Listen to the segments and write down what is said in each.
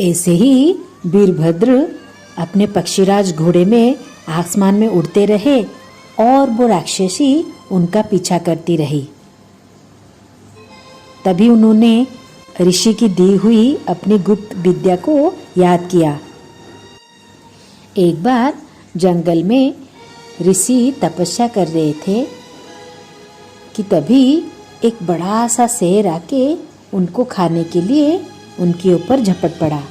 ऐसे ही वीरभद्र अपने पक्षीराज घोड़े में आसमान में उड़ते रहे और वो राक्षसी उनका पीछा करती रही। तभी उन्होंने ऋषि की दी हुई अपनी गुप्त विद्या को याद किया। एक बार जंगल में ऋषि तपस्या कर रहे थे कि तभी एक बड़ा सा शेर आके उनको खाने के लिए उनके ऊपर झपट पड़ा।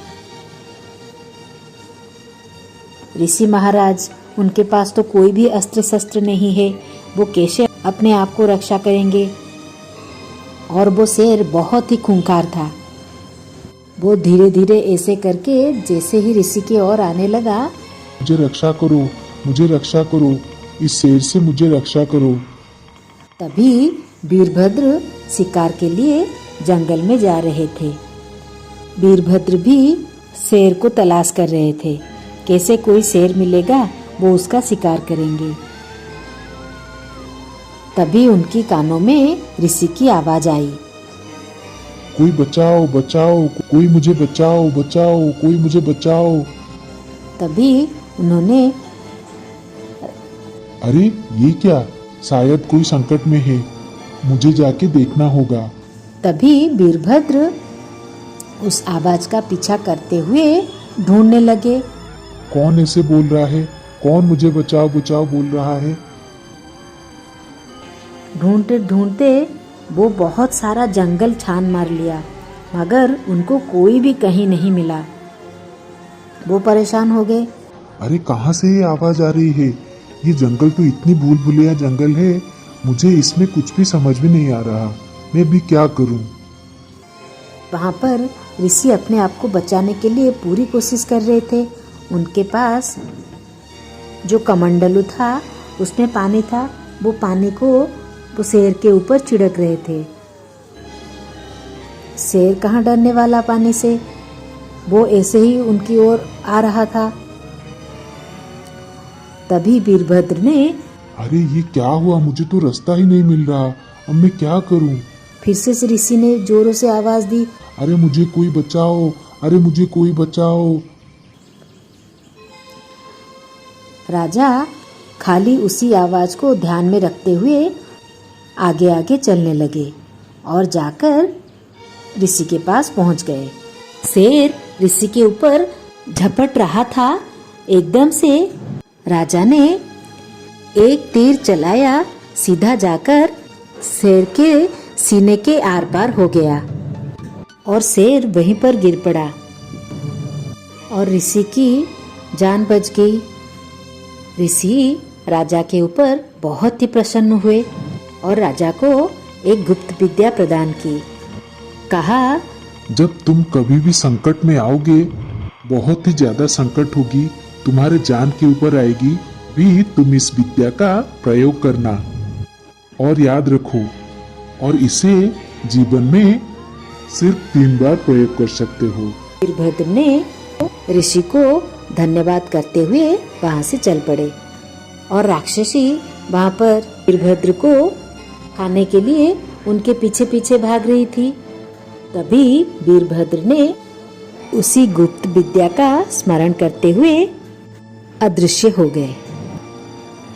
ऋषि महाराज, उनके पास तो कोई भी अस्त्र शस्त्र नहीं है, वो कैसे अपने आप को रक्षा करेंगे? और वो शेर बहुत ही खूंखार था। वो धीरे धीरे ऐसे करके जैसे ही ऋषि की ओर आने लगा, मुझे रक्षा करो, मुझे रक्षा करो, इस शेर से मुझे रक्षा करो। तभी वीरभद्र शिकार के लिए जंगल में जा रहे थे। वीरभद्र भी शेर को तलाश कर रहे थे, कैसे कोई शेर मिलेगा वो उसका शिकार करेंगे। तभी उनकी कानों में ऋषि की आवाज आई, कोई बचाओ बचाओ, कोई मुझे बचाओ बचाओ, कोई मुझे बचाओ। तभी उन्होंने, अरे ये क्या, शायद कोई संकट में है, मुझे जाके देखना होगा। तभी वीरभद्र उस आवाज का पीछा करते हुए ढूंढने लगे। कौन ऐसे बोल रहा है? कौन मुझे बचाओ बचाओ बोल रहा है? ढूंढते ढूंढते वो बहुत सारा जंगल छान मार लिया, मगर उनको कोई भी कहीं नहीं मिला। वो परेशान हो गए। अरे कहाँ से ये आवाज आ रही है? ये जंगल तो इतनी भूल भुलैया जंगल है, मुझे इसमें कुछ भी समझ में नहीं आ रहा। मैं भी क्या करूं? वहाँ पर ऋषि अपने आप को बचाने के लिए पूरी कोशिश कर रहे थे। उनके पास जो कमंडलू था उसमें पानी था, वो पानी को वो शेर के ऊपर छिड़क रहे थे। शेर कहाँ डरने वाला पानी से, वो ऐसे ही उनकी ओर आ रहा था। तभी वीरभद्र ने, अरे ये क्या हुआ, मुझे तो रास्ता ही नहीं मिल रहा, अब मैं क्या करूं? फिर से ऋषि ने जोरों से आवाज दी, अरे मुझे कोई बचाओ, अरे मुझे कोई बचाओ। राजा खाली उसी आवाज को ध्यान में रखते हुए आगे आगे चलने लगे और जाकर ऋषि के पास पहुंच गए। शेर ऋषि के ऊपर झपट रहा था। एकदम से राजा ने एक तीर चलाया, सीधा जाकर शेर के सीने के आर पार हो गया और शेर वहीं पर गिर पड़ा और ऋषि की जान बच गई। ऋषि राजा के ऊपर बहुत ही प्रसन्न हुए और राजा को एक गुप्त विद्या प्रदान की। कहा, जब तुम कभी भी संकट में आओगे, बहुत ही ज्यादा संकट होगी, तुम्हारे जान के ऊपर आएगी, भी तुम इस विद्या का प्रयोग करना और याद रखो, और इसे जीवन में सिर्फ 3 बार प्रयोग कर सकते हो। वीरभद्र ने ऋषि को धन्यवाद करते हुए वहां से चल पड़े और राक्षसी वहां पर वीरभद्र को खाने के लिए उनके पीछे पीछे भाग रही थी। तभी वीरभद्र ने उसी गुप्त विद्या का स्मरण करते हुए अदृश्य हो गए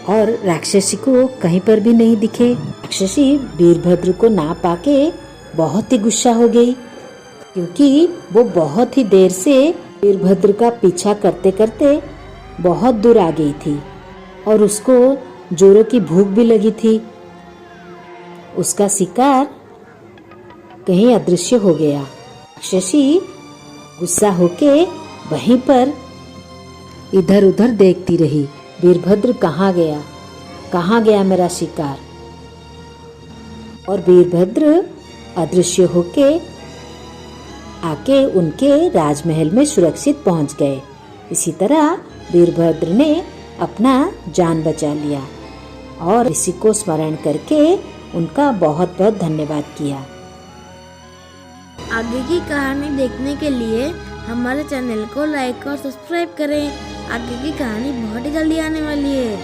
और राक्षसी को कहीं पर भी नहीं दिखे। राक्षसी वीरभद्र को ना पाके बहुत ही गुस्सा हो गई, क्योंकि वो बहुत ही देर से वीरभद्र का पीछा करते करते बहुत दूर आ गई थी और उसको जोरों की भूख भी लगी थी। उसका शिकार कहीं अदृश्य हो गया। राक्षसी गुस्सा होके वहीं पर इधर उधर देखती रही, वीरभद्र कहाँ गया मेरा शिकार। और वीरभद्र अदृश्य होके आके उनके राजमहल में सुरक्षित पहुंच गए। इसी तरह वीरभद्र ने अपना जान बचा लिया और ऋषि को स्मरण करके उनका बहुत बहुत धन्यवाद किया। आगे की कहानी देखने के लिए हमारे चैनल को लाइक और सब्सक्राइब करें। आगे की कहानी बहुत ही जल्दी आने वाली है।